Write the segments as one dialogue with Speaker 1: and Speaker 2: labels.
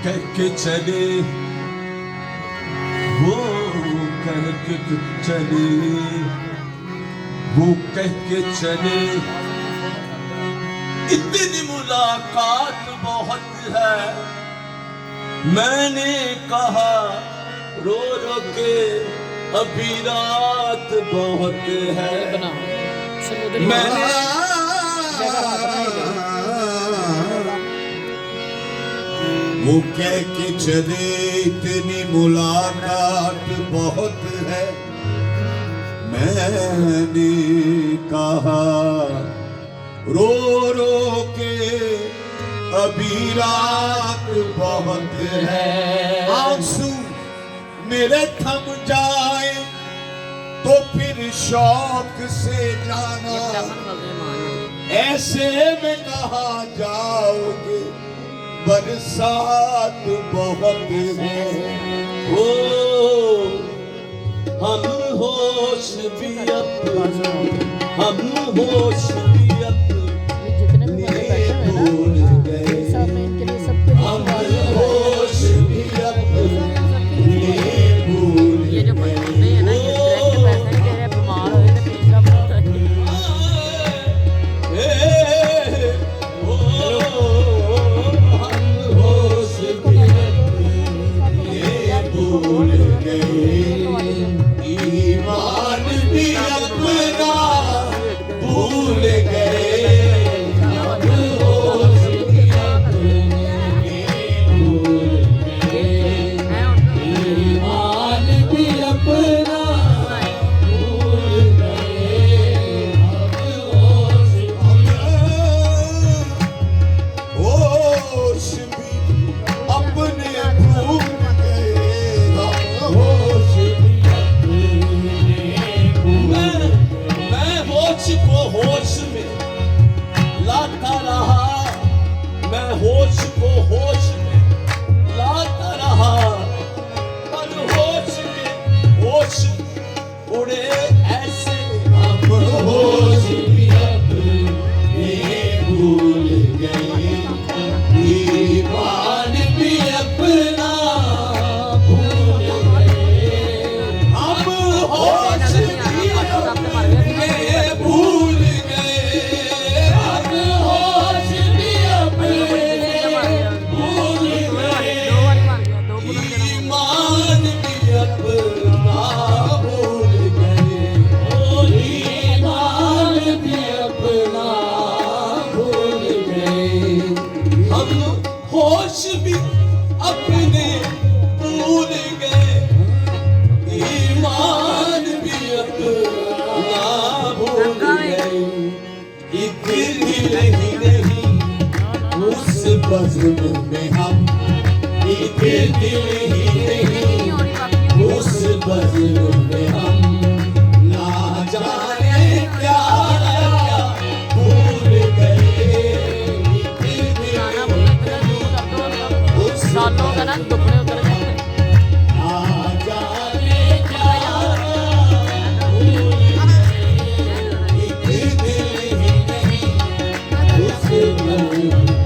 Speaker 1: कह के चले, वो कह के चले, वो कह के चले, इतनी मुलाकात बहुत है। मैंने कहा रो रो के अभी रात बहुत है। मैंने
Speaker 2: वो कह के चले इतनी मुलाकात बहुत है। मैंने कहा रो रो के अभी रात बहुत है। आंसू मेरे थम जाए तो फिर शौक से जाना, ऐसे में कहाँ जाओगे बरसात बहुत है।
Speaker 1: ओ हम होश भी अपना, हम होश भी अपने भूल गए। हम होश भी अपने भूल गए।
Speaker 2: ईमान भी अपना भूल गए। हम होश भी अपने भूल गए। ईमान भी अपना भूल गए। हम होश भी अपने भूल गए। हम होश
Speaker 1: को होश में लाता रहा, मैं होश को होश में लाता रहा, पर होश में होश उड़े ऐसे।
Speaker 2: हम होश भी अपने भूल गए। ईमान भी अपना भूल गए। हम होश भी अपने भूल गए। हम होश भी अपने भूल गए। ईमान भी अपना भूल गए। ईमान भी अपना भूल गए।
Speaker 1: हम होश भी अपने भूल गए। ईमान भी अपना भूल गए। एक दिल ही नहीं
Speaker 2: उस बज़्म में हम, एक दिल ही नहीं उस बज़्म में हम, ना जाने क्या क्या भूल गए। एक दिल उस ना जाने क्या भूल गए। एक दिल ही नहीं उस बज़्म में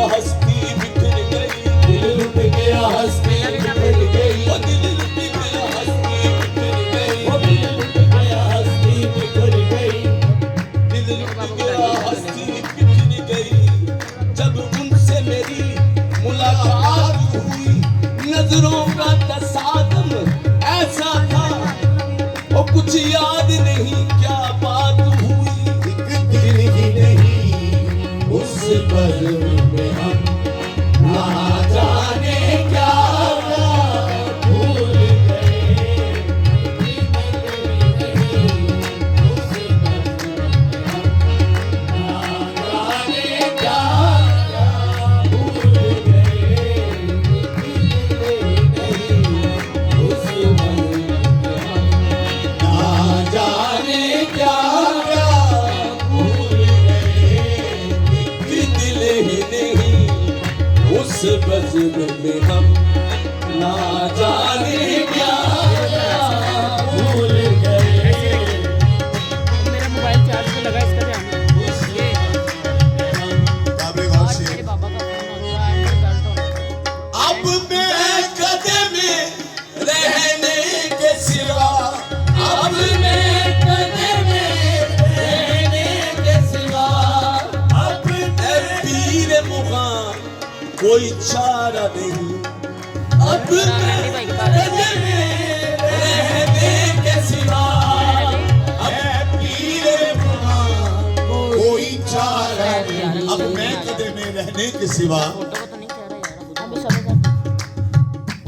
Speaker 1: हस्ती बिखर गई।
Speaker 2: दिल लुट गया हस्ती बिखर गई।
Speaker 1: दिल लुट गया हस्ती बिखर गई।
Speaker 2: दिल लुट गया हस्ती बिखर गई।
Speaker 1: दिल लुट गया हस्ती बिखर गई। जब उनसे मेरी मुलाकात हुई, नजरों का तसादम ऐसा था, और कुछ याद नहीं क्या बात हुई।
Speaker 2: एक दिल ही नहीं उस बज़्म में हम, ना जाने क्या क्या भूल गए। उस बज़्म में हम, ना जाने क्या क्या भूल गए। उस बज़्म में हम, ना जाने क्या क्या भूल गए।
Speaker 1: दिल ही नहीं उस बज़्म में हम, ना जाने क्या
Speaker 2: भूल गए।
Speaker 1: कोई चारा नहीं अब मैं रहने के सिवा,
Speaker 2: है पीरे मुगा कोई चारा नहीं, अब मैं कदे में रहने के सिवा,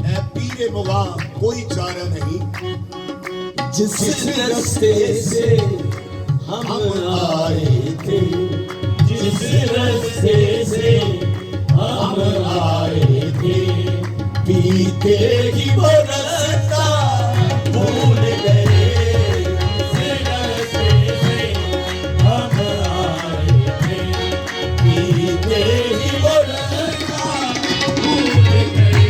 Speaker 2: है पीरे मुगा कोई चारा नहीं।
Speaker 1: जिस रास्ते से हम आए थे, जिस रास्ते से हम आए थे, पीते ही वो रास्ता भूल गए। जिस रास्ते से हम आए थे, पीते ही वो रास्ता भूल गए।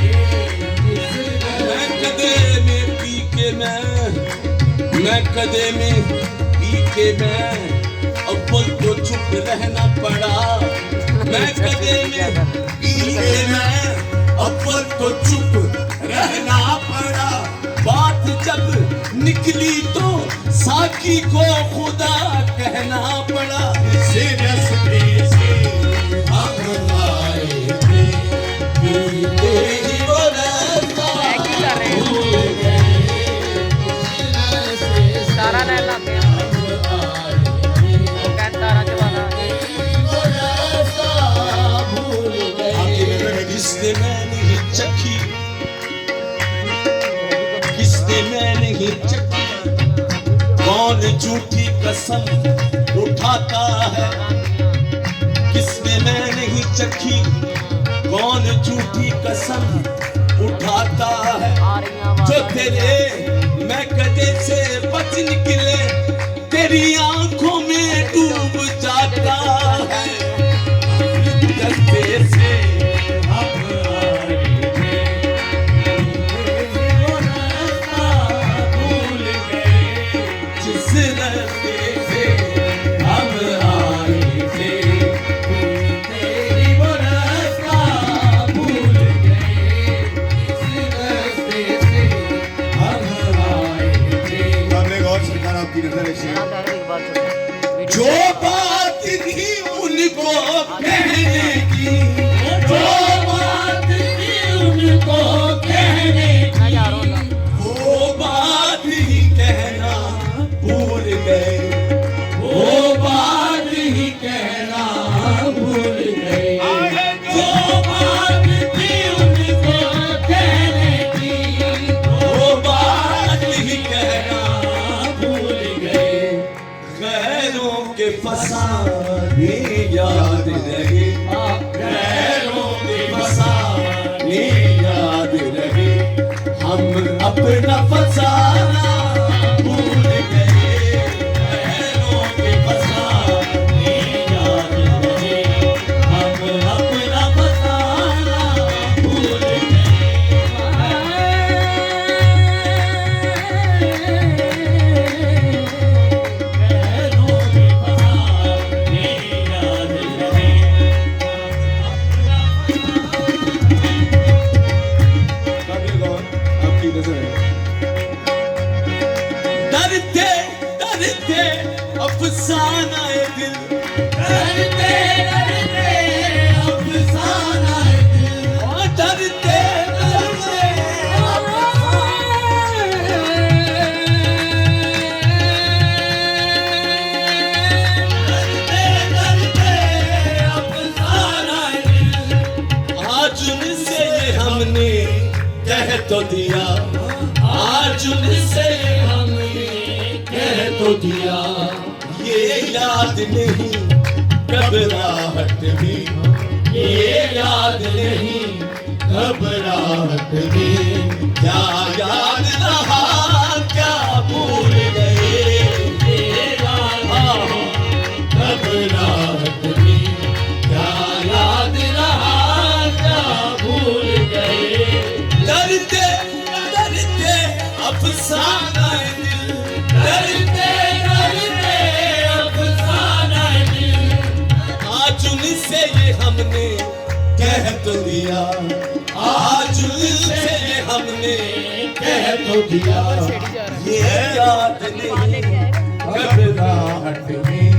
Speaker 1: मैं कदे में पी के मैं कदे में पी के मैं अव्वल तो चुप रहना पड़ा। मैं कदे में पी के मैं अव्वल तो चुप रहना पड़ा। बात जब निकली तो साकी को खुदा कहना पड़ा।
Speaker 2: इस रास्ते से हम आए थे,
Speaker 1: पीते ही वो रास्ता भूल गए।
Speaker 3: तारा ले लाते हैं वो तारा जवाना
Speaker 1: किसने मैं नहीं चखी, किसने मैं नहीं चखी, कौन झूठी कसम उठाता है। किसने मैं नहीं चखी, कौन झूठी कसम उठाता है। जो तेरे मैं कदे से बच निकले, तेरी आंखों में डूब जाता है। रास्ते से हम आए थे, वो रास्ता भूल गए। जिस रास्ते से हम आए थे, तेरी वो रास्ता भूल गए। जिस रास्ते से हम आए थे।
Speaker 2: सामने गौर सरकार आपकी नजर ऐसी
Speaker 1: जो बात थी उनको कहने की, जो बात थी उनको कहने की, वो बात ही कहना भूल गए। वो बात ही कहना भूल गए। जो बात थी उनको कहने की, वो बात ही कहना भूल गए। गैरों के फसाने याद रहे, गैरों के फसाने याद रहे। हम अपना फसाना भूल गए। गैरों के फसाने याद रहे, हम अपना फसाना भूल डरते डरते अफसाना है दिल, डरते डरते अफसाना है दिल, और डरते डरते अफसाना है दिल। आज उनसे ये हमने कह तो दिया, आज उनसे हमने कह तो दिया। ये याद नहीं घबराहट में, ये याद नहीं घबराहट में। क्या याद रहा क्या भूल गए। ये याद घबराहट में, क्या याद रहा क्या भूल गए। डरते डरते अफसाना है दिल, डरते डरते अफसाना है दिल। आज उनसे ये हमने कह तो दिया, आज उनसे ये हमने कह तो दिया। ये याद नहीं घबराहट में,